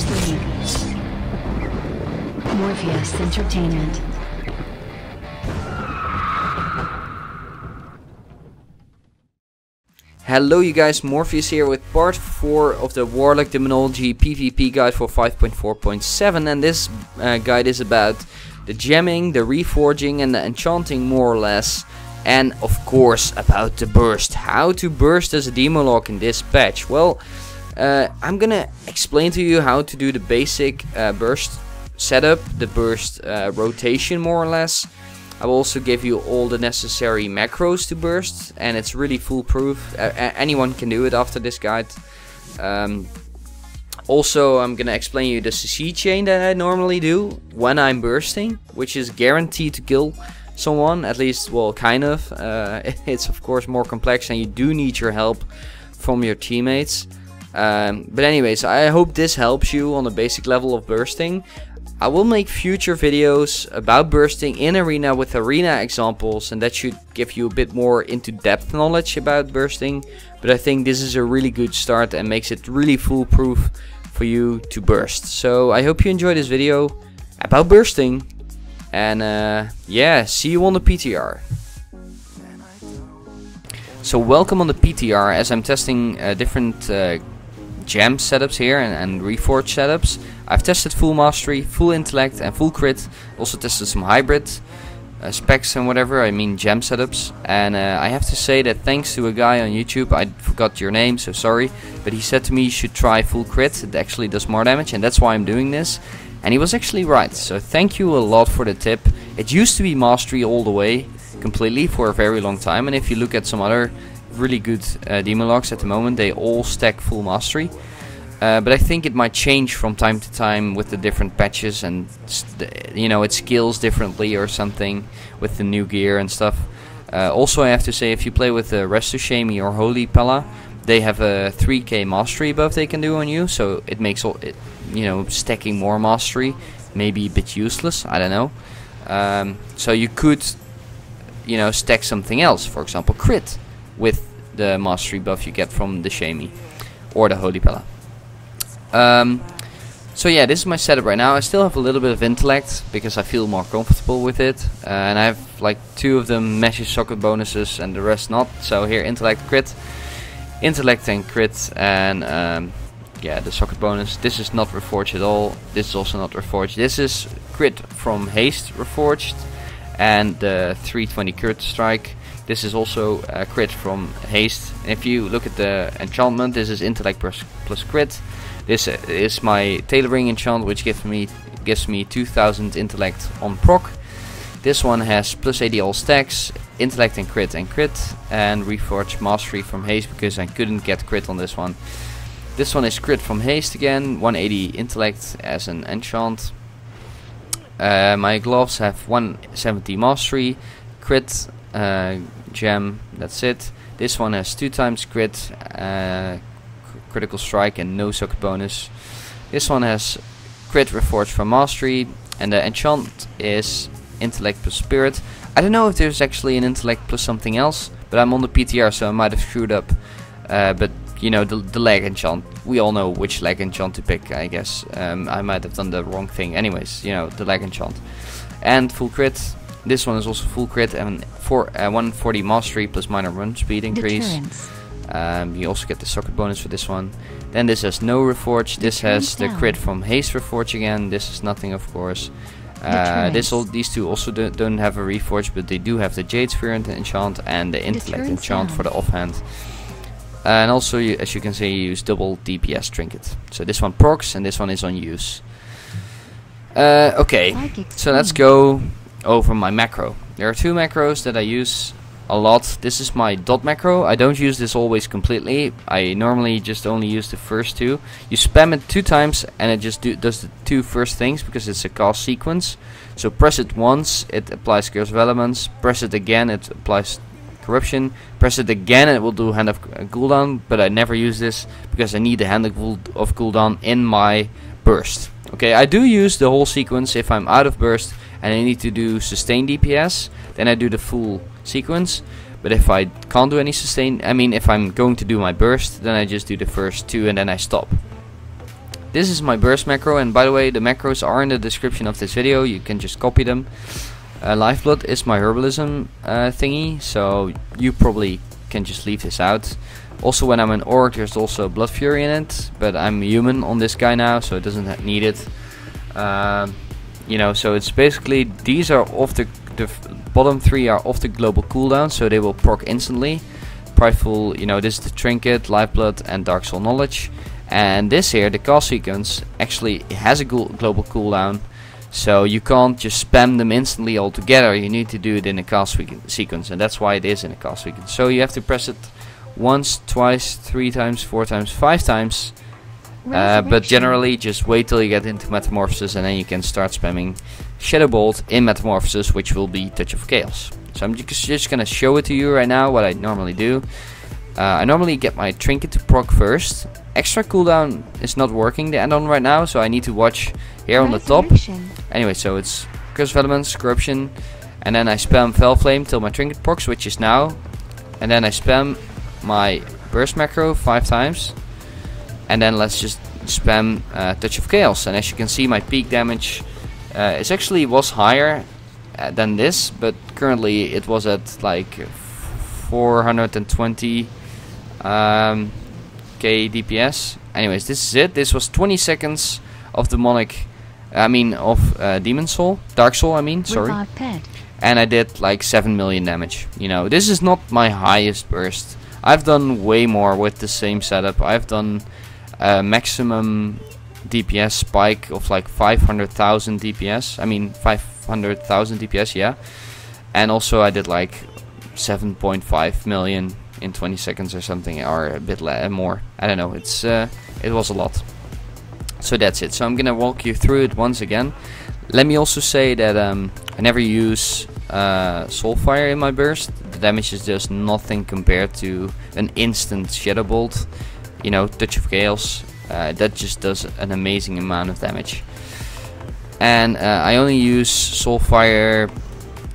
Chapters 3. Morpheus Entertainment. Hello you guys, Morpheus here with part 4 of the Warlock Demonology PvP guide for 5.4.7, and this guide is about the gemming, the reforging and the enchanting more or less, and of course about the burst. How to burst as a Demolock in this patch. Well, I'm gonna explain to you how to do the basic burst setup, the burst rotation more or less. I will also give you all the necessary macros to burst, and it's really foolproof. Anyone can do it after this guide. Also, I'm gonna explain you the CC chain that I normally do when I'm bursting, which is guaranteed to kill someone, at least, well, kind of. It's of course more complex, and you do need your help from your teammates. But anyways, I hope this helps you on the basic level of bursting. I will make future videos about bursting in arena with arena examples, and that should give you a bit more into depth knowledge about bursting. But I think this is a really good start and makes it really foolproof for you to burst. So I hope you enjoy this video about bursting, and yeah, see you on the PTR. So welcome on the PTR, as I'm testing different gem setups here and reforge setups. I've tested full mastery, full intellect and full crit. Also tested some hybrid specs and whatever, I mean gem setups. And I have to say that thanks to a guy on YouTube, I forgot your name, so sorry, but he said to me you should try full crit. It actually does more damage, and that's why I'm doing this. And he was actually right, so thank you a lot for the tip. It used to be mastery all the way, completely, for a very long time. And if you look at some other really good Demolocks at the moment, they all stack full mastery. But I think it might change from time to time with the different patches, and you know, it scales differently or something with the new gear and stuff. Also, I have to say, if you play with the Restushemi or Holy Pella, they have a 3k mastery buff they can do on you, so it makes all it, you know, stacking more mastery maybe a bit useless. I don't know. So you could, you know, stack something else, for example crit, with the mastery buff you get from the Shemi or the Holy Pella. So yeah, this is my setup right now. I still have a little bit of intellect because I feel more comfortable with it, and I have like 2 of them message socket bonuses and the rest not. So here, intellect, crit, intellect and crit, and yeah, the socket bonus. This is not reforged at all. This is also not reforged. This is crit from haste reforged, and the 320 crit strike. This is also crit from haste. And if you look at the enchantment, this is intellect plus crit. This is my tailoring enchant, which gives me 2000 intellect on proc. This one has plus 80 all stacks, intellect and crit, and reforge mastery from haste because I couldn't get crit on this one. This one is crit from haste again, 180 intellect as an enchant. My gloves have 170 mastery, crit, gem, that's it. This one has 2 times crit, critical strike and no socket bonus. This one has crit reforged from mastery, and the enchant is intellect plus spirit. I don't know if there's actually an intellect plus something else, but I'm on the PTR, so I might have screwed up. But you know, the leg enchant, we all know which leg enchant to pick, I guess. I might have done the wrong thing. Anyways, you know, the leg enchant. And full crit. This one is also full crit and 140 mastery plus minor run speed increase. You also get the socket bonus for this one. Then this has no reforge. This has the crit from haste reforge again. This is nothing, of course. These 2 also don't have a reforge, but they do have the Jade Sphere enchant and the intellect enchant for the offhand. And also, as you can see, you use double DPS trinket. So this one procs and this one is on use. Okay, so let's go over my macro. There are 2 macros that I use a lot. This is my dot macro. I don't use this always completely. I normally just only use the first 2. You spam it 2 times and it just does the 2 first things because it's a cast sequence. So press it once, it applies Curse of Elements. Press it again, it applies Corruption. Press it again, it will do Hand of Gul'dan, but I never use this because I need the Hand of Gul'dan in my burst. Okay, I do use the whole sequence if I'm out of burst and I need to do sustain DPS, then I do the full sequence. But if I can't do any sustain, I mean if I'm going to do my burst, then I just do the first 2 and then I stop. this is my burst macro, and by the way, the macros are in the description of this video. You can just copy them. Lifeblood is my herbalism thingy, so you probably can just leave this out. Also, when I'm an orc, there's also Blood Fury in it, but I'm human on this guy now, so it doesn't need it. You know, so it's basically, these are off the bottom 3 are off the global cooldown, so they will proc instantly. Prideful, you know, this is the Trinket, Lifeblood, and Dark Soul Knowledge. And this here, the cast sequence, actually has a global cooldown, so you can't just spam them instantly all together. You need to do it in a cast sequence, and that's why it is in a cast sequence. So you have to press it once, twice, 3 times, 4 times, 5 times. But generally, just wait till you get into Metamorphosis, and then you can start spamming Shadow Bolt in Metamorphosis, which will be Touch of Chaos. So I'm just gonna show it to you right now, what I normally do. I normally get my Trinket to proc first. Extra cooldown is not working the add-on right now, so I need to watch here on the top. Anyway, so it's Curse of Elements, Corruption, and then I spam Fel Flame till my Trinket procs, which is now. And then I spam my Burst macro 5 times. And then let's just spam Touch of Chaos. And as you can see, my peak damage it actually was higher than this, but currently it was at like 420 K DPS. Anyways, this is it. This was 20 seconds of demonic, Demon Soul, Dark Soul, sorry. And I did like 7 million damage. You know, this is not my highest burst. I've done way more with the same setup. I've done maximum DPS spike of like 500,000 DPS. 500,000 DPS, yeah. And also I did like 7.5 million in 20 seconds or something, or a bit more. I don't know. It's it was a lot. So that's it. So I'm gonna walk you through it once again. Let me also say that I never use Soulfire in my burst. The damage is just nothing compared to an instant Shadow Bolt. You know, Touch of Chaos. That just does an amazing amount of damage. And I only use Soulfire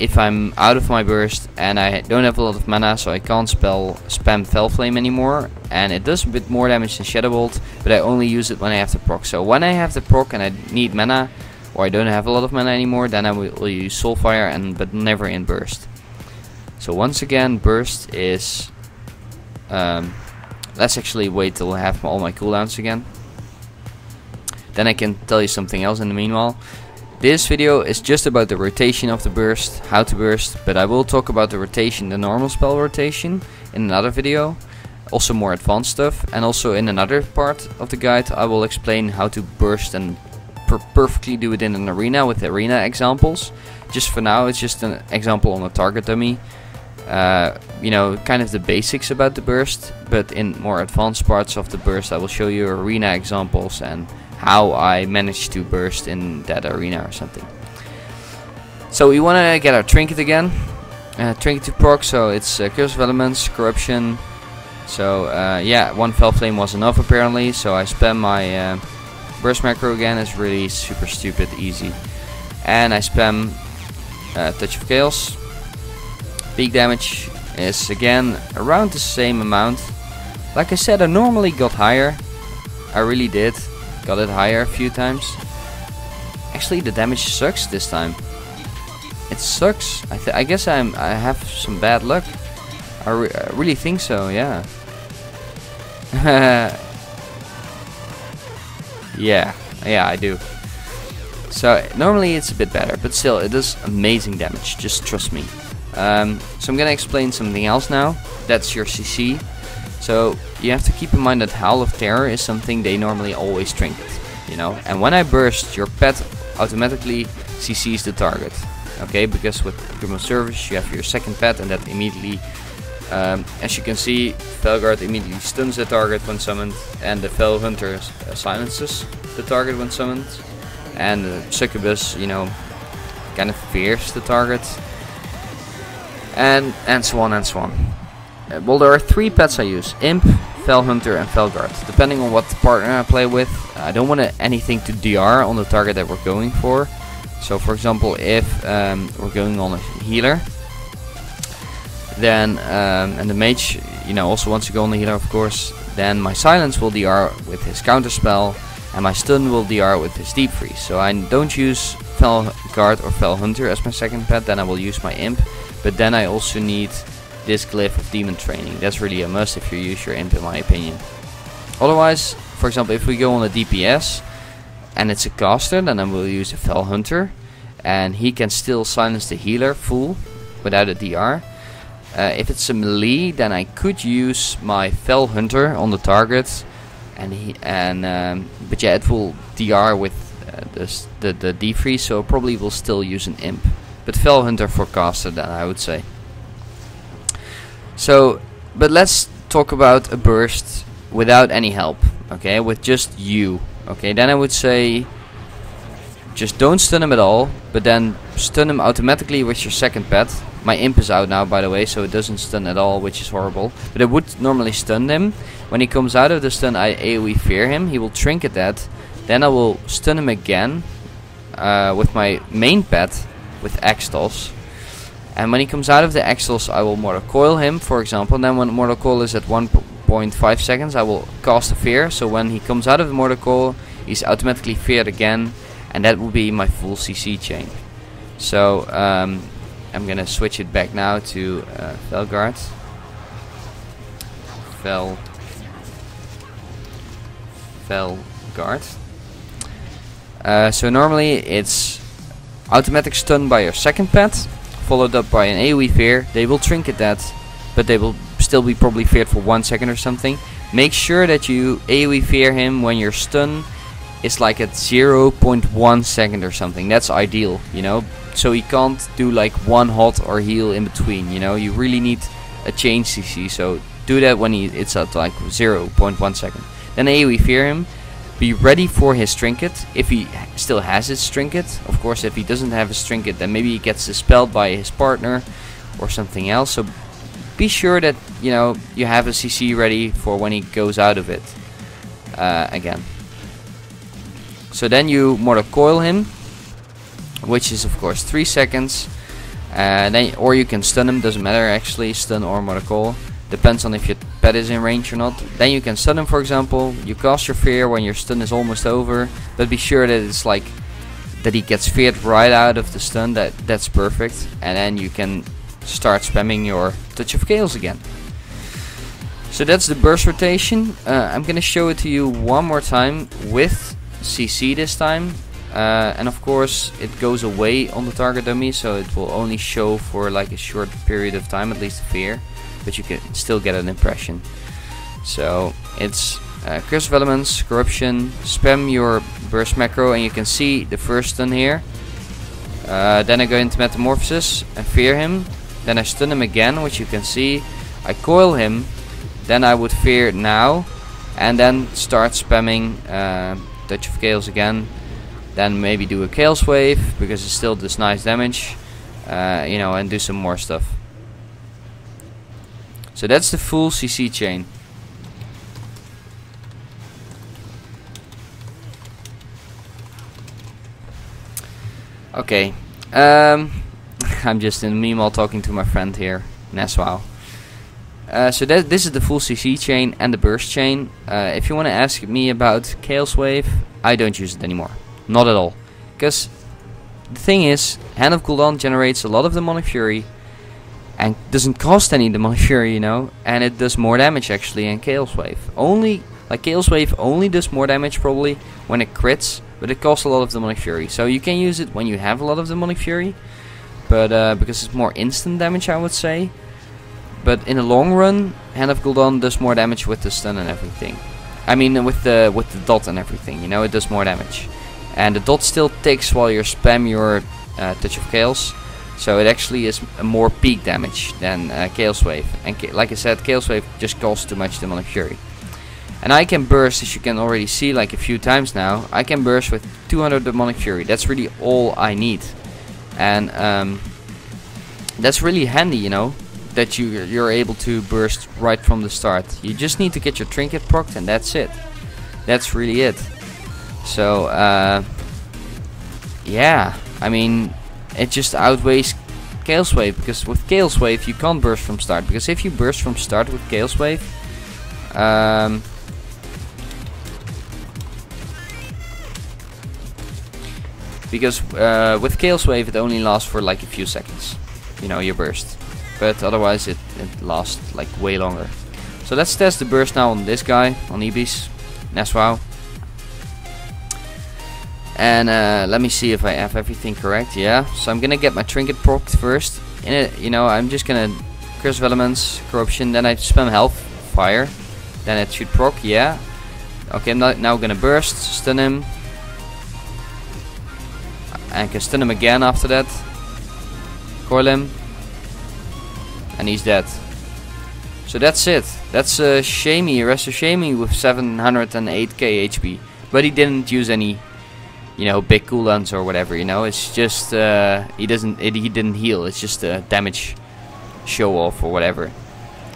if I'm out of my burst and I don't have a lot of mana, so I can't spam Fel Flame anymore. And it does a bit more damage than Shadow Bolt, but I only use it when I have to proc. So when I have to proc and I need mana, or I don't have a lot of mana anymore, then I will use Soulfire, but never in burst. So once again, burst is let's actually wait till I have all my cooldowns again. Then I can tell you something else in the meanwhile. This video is just about the rotation of the burst, how to burst, but I will talk about the rotation, the normal spell rotation, in another video. Also more advanced stuff, and also in another part of the guide I will explain how to burst and perfectly do it in an arena with arena examples. Just for now, it's just an example on a target dummy. You know, kind of the basics about the burst, but in more advanced parts of the burst I will show you arena examples and how I managed to burst in that arena or something. So we want to get our Trinket again. Trinket to proc, so it's Curse of Elements, Corruption. So yeah, 1 Fel Flame was enough apparently, so I spam my burst macro again. It's really super stupid easy. And I spam Touch of Chaos. Peak damage is again around the same amount. Like I said, I normally got higher. I really did. Got it higher a few times. Actually, the damage sucks this time. It sucks. I guess I have some bad luck. I really think so, yeah. yeah, I do. So normally it's a bit better, but still it does amazing damage. Just trust me. So I'm gonna explain something else now. That's your CC. So you have to keep in mind that Howl of Terror is something they normally always trinket, you know. And when I burst, your pet automatically CCs the target. Okay, because with Grimoire Service you have your second pet, and that immediately, as you can see, Felguard immediately stuns the target when summoned, and the Fel Hunter silences the target when summoned, and the Succubus, you know, kind of fears the target. And so on and so on. Well, there are 3 pets I use: Imp, Fel Hunter, and Felguard. Depending on what partner I play with, I don't want anything to DR on the target that we're going for. So, for example, if we're going on a healer, then and the mage, you know, also wants to go on the healer, of course, then my silence will DR with his counter spell, and my stun will DR with his deep freeze. So I don't use Felguard or Fel Hunter as my second pet, then I will use my imp, but then I also need this glyph of demon training. That's really a must if you use your imp, in my opinion. Otherwise, for example, if we go on a DPS and it's a caster, then I will use a Fel Hunter, and he can still silence the healer full without a DR. If it's a melee, then I could use my Fel Hunter on the target, but yeah, it will DR with the defreeze, so probably will still use an imp. But Fel Hunter for caster, then I would say. So, but let's talk about a burst without any help, okay, with just you. Okay, then I would say just don't stun him at all, but then stun him automatically with your second pet. My imp is out now, by the way, so it doesn't stun at all, which is horrible. But it would normally stun him. When he comes out of the stun, I AoE fear him. He will trinket that. Then I will stun him again with my main pet, with X-Toss. And when he comes out of the X-Toss, I will Mortal Coil him, for example. And then when Mortal Coil is at 1.5 seconds, I will cast a fear. So when he comes out of the Mortal Coil, he's automatically feared again. And that will be my full CC chain. So I'm gonna switch it back now to Felguard. Felguard. So normally it's automatic stun by your second pet, followed up by an AoE fear. They will trinket that, but they will still be probably feared for 1 second or something. Make sure that you AoE fear him when your stun is like at 0.1 second or something. That's ideal, you know, so he can't do like one hot or heal in between, you know. You really need a change CC, so do that when it's at like 0.1 second. Then AoE fear him. Be ready for his trinket, if he still has his trinket. Of course, if he doesn't have his trinket, then maybe he gets dispelled by his partner or something else. So be sure that, you know, you have a CC ready for when he goes out of it again. So then you Mortal Coil him, which is of course 3 seconds. Then, or you can stun him, doesn't matter actually, stun or Mortal Coil. Depends on if your pet is in range or not. Then you can stun him, for example. You cast your fear when your stun is almost over, but be sure that it's like that he gets feared right out of the stun. That's perfect. And then you can start spamming your Touch of Chaos again. So that's the burst rotation. I'm gonna show it to you one more time with CC this time. And of course it goes away on the target dummy, so it will only show for like a short period of time, at least the fear, but you can still get an impression. So it's Curse of Elements, Corruption, spam your burst macro, and you can see the first stun here. Then I go into Metamorphosis and fear him. Then I stun him again, which you can see. I coil him. Then I would fear now, and then start spamming Touch of Chaos again. Then maybe do a Chaos Wave, because it still does nice damage, you know, and do some more stuff. So that's the full CC chain. Okay, I'm just in meme talking to my friend here, Neswau. So this is the full CC chain and the burst chain. If you want to ask me about Chaos Wave, I don't use it anymore. Not at all. Because the thing is, Hand of Gul'dan generates a lot of Demonic Fury and doesn't cost any Demonic Fury, you know, and it does more damage actually. And Chaos Wave Chaos Wave only does more damage probably when it crits, but it costs a lot of Demonic Fury. So you can use it when you have a lot of Demonic Fury, but because it's more instant damage, I would say. But in the long run, Hand of Gul'dan does more damage with the stun and everything. I mean with the dot and everything, you know, it does more damage. And the dot still ticks while you spam your Touch of Chaos. So it actually is a more peak damage than Chaos Wave. And like I said, Chaos Wave just costs too much Demonic Fury. And I can burst, as you can already see like a few times now. I can burst with 200 Demonic Fury. That's really all I need. And that's really handy, you know, that you're able to burst right from the start. You just need to get your trinket procced, and that's it. That's really it. So yeah, I mean, it just outweighs Chaos Wave, because with Chaos Wave you can't burst from start, because if you burst from start with Chaos Wave, because with Chaos Wave it only lasts for like a few seconds, you know, your burst, but otherwise it lasts like way longer. So let's test the burst now on this guy, on Ibis, Neswau. And let me see if I have everything correct. Yeah, so I'm gonna get my trinket procced first. In it, you know, I'm just gonna Curse of Elements, Corruption, then I spam Health, Fire, then it should proc. Yeah. Okay, I'm now gonna burst, stun him, and can stun him again after that. Coil him, and he's dead. So that's it. That's Shamey, Resto Shamey with 708k HP, but he didn't use any, you know, big cooldowns or whatever. You know, it's just he didn't heal. It's just a damage show off or whatever.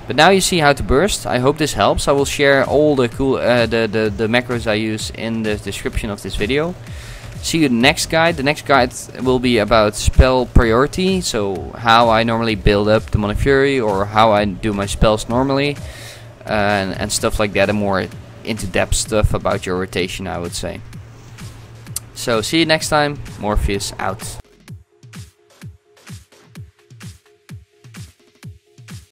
But now you see how to burst. I hope this helps. I will share all the cool the macros I use in the description of this video. See you in the next guide. The next guide will be about spell priority, so how I normally build up Demonic Fury or how I do my spells normally, and stuff like that, and more into depth stuff about your rotation, I would say. So see you next time. Morpheus out.